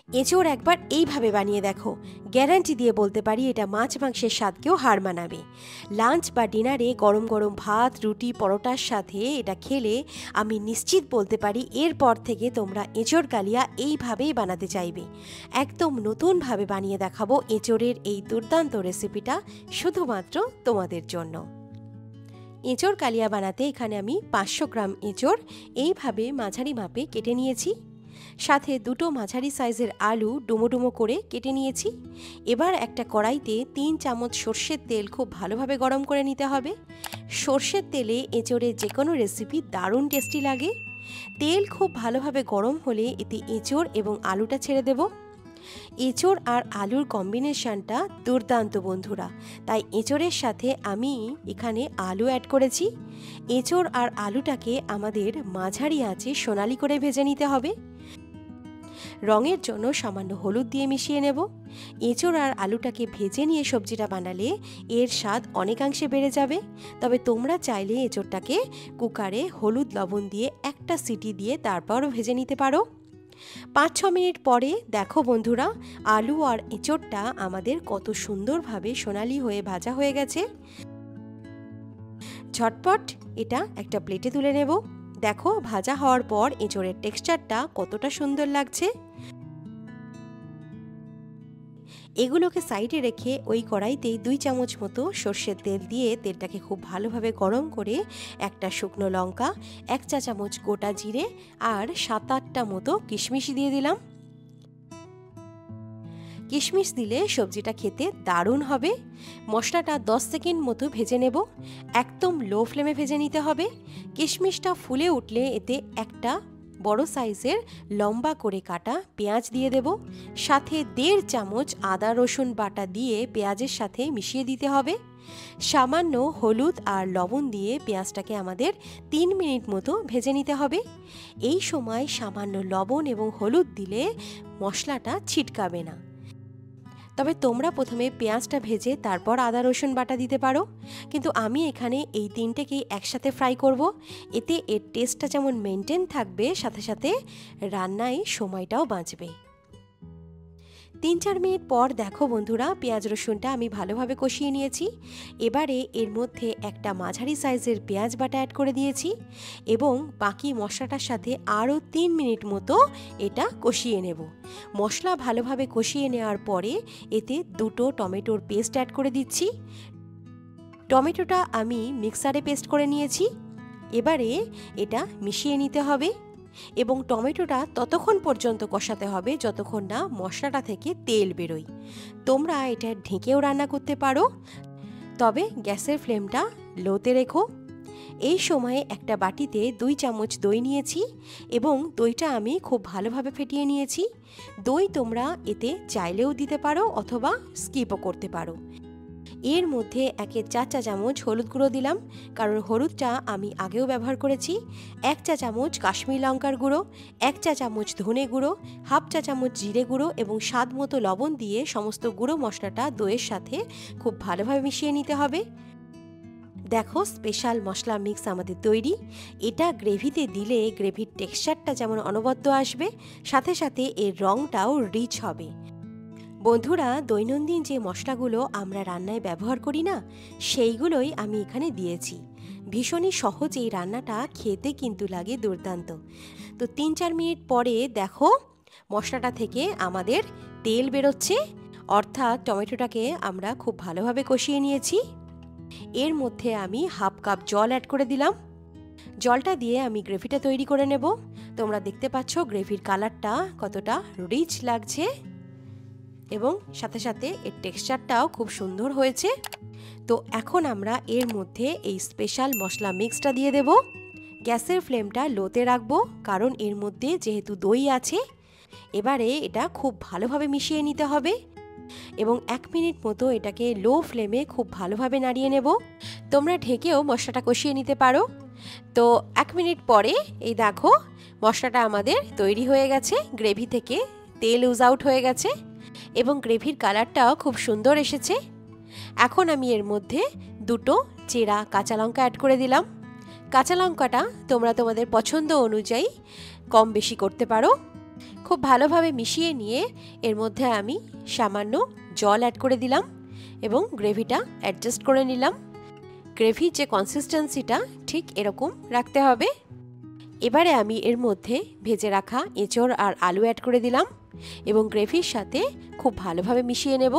এঁচোড় একবার এইভাবে বানিয়ে দেখো, গ্যারান্টি দিয়ে বলতে পারি এটা মাছ মাংসের স্বাদকেও হার মানাবে। লাঞ্চ বা ডিনারে গরম গরম ভাত, রুটি, পরোটার সাথে এটা খেলে আমি নিশ্চিত বলতে পারি এরপর থেকে তোমরা এঁচোড় কালিয়া এইভাবেই বানাতে চাইবে। একদম নতুনভাবে বানিয়ে দেখাবো এঁচোড়ের এই দুর্দান্ত রেসিপিটা শুধুমাত্র তোমাদের জন্য। এঁচোড় কালিয়া বানাতে এখানে আমি 500 গ্রাম এঁচোড় এইভাবে মাঝারি মাপে কেটে নিয়েছি। সাথে দুটো মাঝারি সাইজের আলু ডুমো ডুমো করে কেটে নিয়েছি। এবার একটা কড়াইতে 3 চামচ সর্ষের তেল খুব ভালোভাবে গরম করে নিতে হবে। সর্ষের তেলে এঁচোড়ের যে কোনো রেসিপি দারুণ টেস্টি লাগে। তেল খুব ভালোভাবে গরম হলে এতে এঁচোড় এবং আলুটা ছেড়ে দেব। এঁচোড় আর আলুর কম্বিনেশনটা দুর্দান্ত বন্ধুরা, তাই এঁচোড়ের সাথে আমি এখানে আলু অ্যাড করেছি। এঁচোড় আর আলুটাকে আমাদের মাঝারি আঁচে সোনালি করে ভেজে নিতে হবে। রঙের জন্য সামান্য হলুদ দিয়ে মিশিয়ে নেব। এঁচোড় আর আলুটাকে ভেজে নিয়ে সবজিটা বানালে এর স্বাদ অনেকাংশে বেড়ে যাবে। তবে তোমরা চাইলে এঁচোড়টাকে কুকারে হলুদ লবণ দিয়ে একটা সিটি দিয়ে তারপরও ভেজে নিতে পারো। 5-6 মিনিট পরে দেখো বন্ধুরা, আলু আর এঁচোড়টা আমাদের কত সুন্দরভাবে সোনালি হয়ে ভাজা হয়ে গেছে। ঝটপট এটা একটা প্লেটে তুলে নেব। দেখো ভাজা হওয়ার পর এঁচোড়ের টেক্সচারটা কতটা সুন্দর লাগছে। এগুলোকে সাইডে রেখে ওই কড়াইতেই 2 চামচ মতো সর্ষের তেল দিয়ে তেলটাকে খুব ভালোভাবে গরম করে একটা শুকনো লঙ্কা, 1 চা চামচ গোটা জিরে আর 7-8টা মতো কিশমিশ দিয়ে দিলাম। কিশমিশ দিলে সবজিটা খেতে দারুণ হবে। মশলাটা 10 সেকেন্ড মতো ভেজে নেব। একদম লো ফ্লেমে ভেজে নিতে হবে। কিশমিশটা ফুলে উঠলে এতে একটা বড় সাইজের লম্বা করে কাটা পেঁয়াজ দিয়ে দেব। সাথে 1.5 চামচ আদা রসুন বাটা দিয়ে পেঁয়াজের সাথে মিশিয়ে দিতে হবে। সামান্য হলুদ আর লবণ দিয়ে পেঁয়াজটাকে আমাদের 3 মিনিট মতো ভেজে নিতে হবে। এই সময় সামান্য লবণ এবং হলুদ দিলে মশলাটা ছিটকাবে না। তবে তোমরা প্রথমে পেঁয়াজটা ভেজে তারপর আদা রসুন বাটা দিতে পারো, কিন্তু আমি এখানে এই তিনটেকেই একসাথে ফ্রাই করব। এতে এর টেস্টটা যেমন মেনটেন থাকবে, সাথে সাথে রান্নায় সময়টাও বাঁচবে। 3-4 মিনিট পর দেখো বন্ধুরা, পেঁয়াজ রসুনটা আমি ভালোভাবে কষিয়ে নিয়েছি। এবারে এর মধ্যে একটা মাঝারি সাইজের পেঁয়াজ বাটা অ্যাড করে দিয়েছি এবং বাকি মশলাটার সাথে আরও 3 মিনিট মতো এটা কষিয়ে নেব। মশলা ভালোভাবে কষিয়ে নেওয়ার পরে এতে 2টো টমেটোর পেস্ট অ্যাড করে দিচ্ছি। টমেটোটা আমি মিক্সারে পেস্ট করে নিয়েছি। এবারে এটা মিশিয়ে নিতে হবে এবং টমেটোটা ততক্ষণ পর্যন্ত কষাতে হবে যতক্ষণ না মশলাটা থেকে তেল বেরোয়। তোমরা এটা ঢেকেও রান্না করতে পারো, তবে গ্যাসের ফ্লেমটা লোতে রেখো। এই সময়ে একটা বাটিতে 2 চামচ দই নিয়েছি এবং দইটা আমি খুব ভালোভাবে ফেটিয়ে নিয়েছি। দই তোমরা এতে চাইলেও দিতে পারো অথবা স্কিপও করতে পারো। এর মধ্যে 1/4 চা চামচ হলুদ গুঁড়ো দিলাম, কারণ হলুদটা আমি আগেও ব্যবহার করেছি। 1 চা চামচ কাশ্মীরি লঙ্কার গুঁড়ো, 1 চা চামচ ধনে গুঁড়ো, 1/2 চা চামচ জিরে গুঁড়ো এবং স্বাদ মতো লবণ দিয়ে সমস্ত গুঁড়ো মশলাটা দইয়ের সাথে খুব ভালোভাবে মিশিয়ে নিতে হবে। দেখো স্পেশাল মশলা মিক্স আমাদের তৈরি। এটা গ্রেভিতে দিলে গ্রেভির টেক্সচারটা যেমন অনবদ্য আসবে, সাথে সাথে এর রঙটাও রিচ হবে। বন্ধুরা, দৈনন্দিন যে মশলাগুলো আমরা রান্নায় ব্যবহার করি না, সেইগুলোই আমি এখানে দিয়েছি। ভীষণই সহজ এই রান্নাটা, খেতে কিন্তু লাগে দুর্দান্ত। তো 3-4 মিনিট পরে দেখো মশলাটা থেকে আমাদের তেল বেরোচ্ছে, অর্থাৎ টমেটোটাকে আমরা খুব ভালোভাবে কষিয়ে নিয়েছি। এর মধ্যে আমি 1/2 কাপ জল অ্যাড করে দিলাম। জলটা দিয়ে আমি গ্রেভিটা তৈরি করে নেব। তোমরা দেখতে পাচ্ছ গ্রেভির কালারটা কতটা রিচ লাগছে এবং সাথে সাথে এর টেক্সচারটাও খুব সুন্দর হয়েছে। তো এখন আমরা এর মধ্যে এই স্পেশাল মশলা মিক্সটা দিয়ে দেব। গ্যাসের ফ্লেমটা লোতে রাখবো, কারণ এর মধ্যে যেহেতু দই আছে। এবারে এটা খুব ভালোভাবে মিশিয়ে নিতে হবে এবং 1 মিনিট মতো এটাকে লো ফ্লেমে খুব ভালোভাবে নাড়িয়ে নেব। তোমরা ঢেকেও মশলাটা কষিয়ে নিতে পারো। তো 1 মিনিট পরে এই দেখো মশলাটা আমাদের তৈরি হয়ে গেছে। গ্রেভি থেকে তেল উজ আউট হয়ে গেছে এবং গ্রেভির কালারটাও খুব সুন্দর এসেছে। এখন আমি এর মধ্যে 2টো চেরা কাঁচা লঙ্কা অ্যাড করে দিলাম। কাঁচা লঙ্কাটা তোমরা তোমাদের পছন্দ অনুযায়ী কম বেশি করতে পারো। খুব ভালোভাবে মিশিয়ে নিয়ে এর মধ্যে আমি সামান্য জল অ্যাড করে দিলাম এবং গ্রেভিটা অ্যাডজাস্ট করে নিলাম। গ্রেভির যে কনসিস্টেন্সিটা ঠিক এরকম রাখতে হবে। এবারে আমি এর মধ্যে ভেজে রাখা এঁচড় আর আলু অ্যাড করে দিলাম এবং গ্রেভির সাথে খুব ভালোভাবে মিশিয়ে নেব।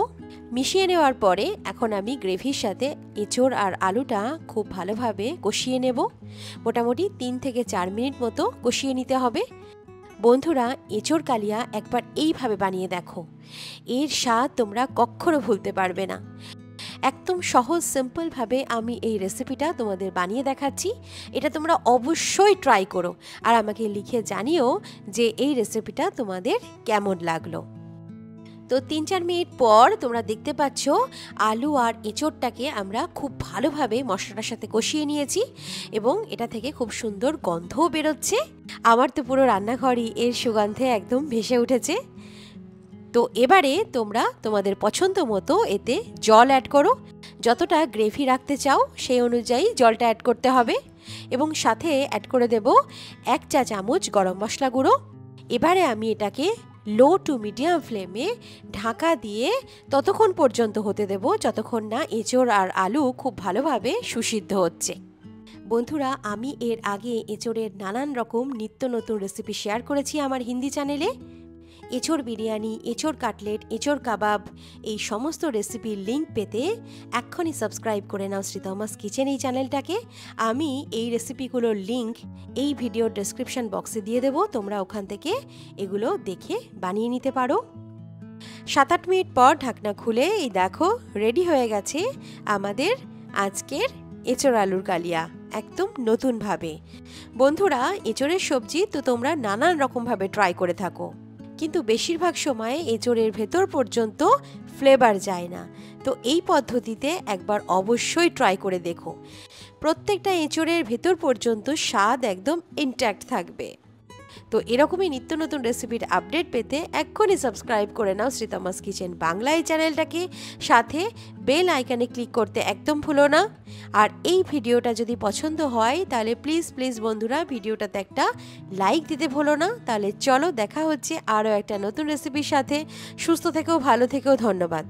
মিশিয়ে নেওয়ার পরে এখন আমি গ্রেভির সাথে এঁচড় আর আলুটা খুব ভালোভাবে কষিয়ে নেব। মোটামুটি 3 থেকে 4 মিনিট মতো কষিয়ে নিতে হবে। বন্ধুরা, এঁচড় কালিয়া একবার এইভাবে বানিয়ে দেখো, এর স্বাদ তোমরা কখনো ভুলতে পারবে না। একদম সহজ সিম্পলভাবে আমি এই রেসিপিটা তোমাদের বানিয়ে দেখাচ্ছি। এটা তোমরা অবশ্যই ট্রাই করো আর আমাকে লিখে জানিও যে এই রেসিপিটা তোমাদের কেমন লাগলো। তো 3-4 মিনিট পর তোমরা দেখতে পাচ্ছ আলু আর এঁচড়টাকে আমরা খুব ভালোভাবে মশলাটার সাথে কষিয়ে নিয়েছি এবং এটা থেকে খুব সুন্দর গন্ধও বেরোচ্ছে। আমার তো পুরো রান্নাঘরই এর সুগন্ধে একদম ভেসে উঠেছে। তো এবারে তোমরা তোমাদের পছন্দ মতো এতে জল অ্যাড করো। যতটা গ্রেভি রাখতে চাও সেই অনুযায়ী জলটা অ্যাড করতে হবে এবং সাথে অ্যাড করে দেব 1 চা চামচ গরম মশলা গুঁড়ো। এবারে আমি এটাকে লো টু মিডিয়াম ফ্লেমে ঢাকা দিয়ে ততক্ষণ পর্যন্ত হতে দেব যতক্ষণ না এঁচড় আর আলু খুব ভালোভাবে সুসিদ্ধ হচ্ছে। বন্ধুরা, আমি এর আগে এঁচড়ের নানান রকম নিত্য নতুন রেসিপি শেয়ার করেছি আমার হিন্দি চ্যানেলে। এঁচড় বিরিয়ানি, এঁচড় কাটলেট, এঁচড় কাবাব, এই সমস্ত রেসিপির লিঙ্ক পেতে এক্ষুনি সাবস্ক্রাইব করে নাও শ্রীতমাস কিচেন এই চ্যানেলটাকে। আমি এই রেসিপিগুলোর লিঙ্ক এই ভিডিওর ডেসক্রিপশন বক্সে দিয়ে দেবো, তোমরা ওখান থেকে এগুলো দেখে বানিয়ে নিতে পারো। 7-8 মিনিট পর ঢাকনা খুলে এই দেখো রেডি হয়ে গেছে আমাদের আজকের এঁচড় আলুর কালিয়া, একদম নতুনভাবে। বন্ধুরা, এঁচড়ের সবজি তো তোমরা নানান রকমভাবে ট্রাই করে থাকো, কিন্তু বেশিরভাগ সময় এঁচড়ের ভেতর পর্যন্ত ফ্লেভার যায় না। তো এই পদ্ধতিতে একবার অবশ্যই ট্রাই করে দেখো, প্রত্যেকটা এঁচড়ের ভেতর পর্যন্ত স্বাদ একদম ইনট্যাক্ট থাকবে। তো এরকমই নিত্য নতুন রেসিপির আপডেট পেতে এক্ষুনি সাবস্ক্রাইব করে নাও শ্রীতমাস কিচেন বাংলা এই চ্যানেলটাকে, সাথে বেল আইকনে ক্লিক করতে একদম ভুলো না। আর এই ভিডিওটা যদি পছন্দ হয় তাহলে প্লিজ প্লিজ বন্ধুরা ভিডিওটাতে একটা লাইক দিতে ভুলো না। তাহলে চলো দেখা হচ্ছে আরও একটা নতুন রেসিপির সাথে। সুস্থ থেকো, ভালো থেকো, ধন্যবাদ।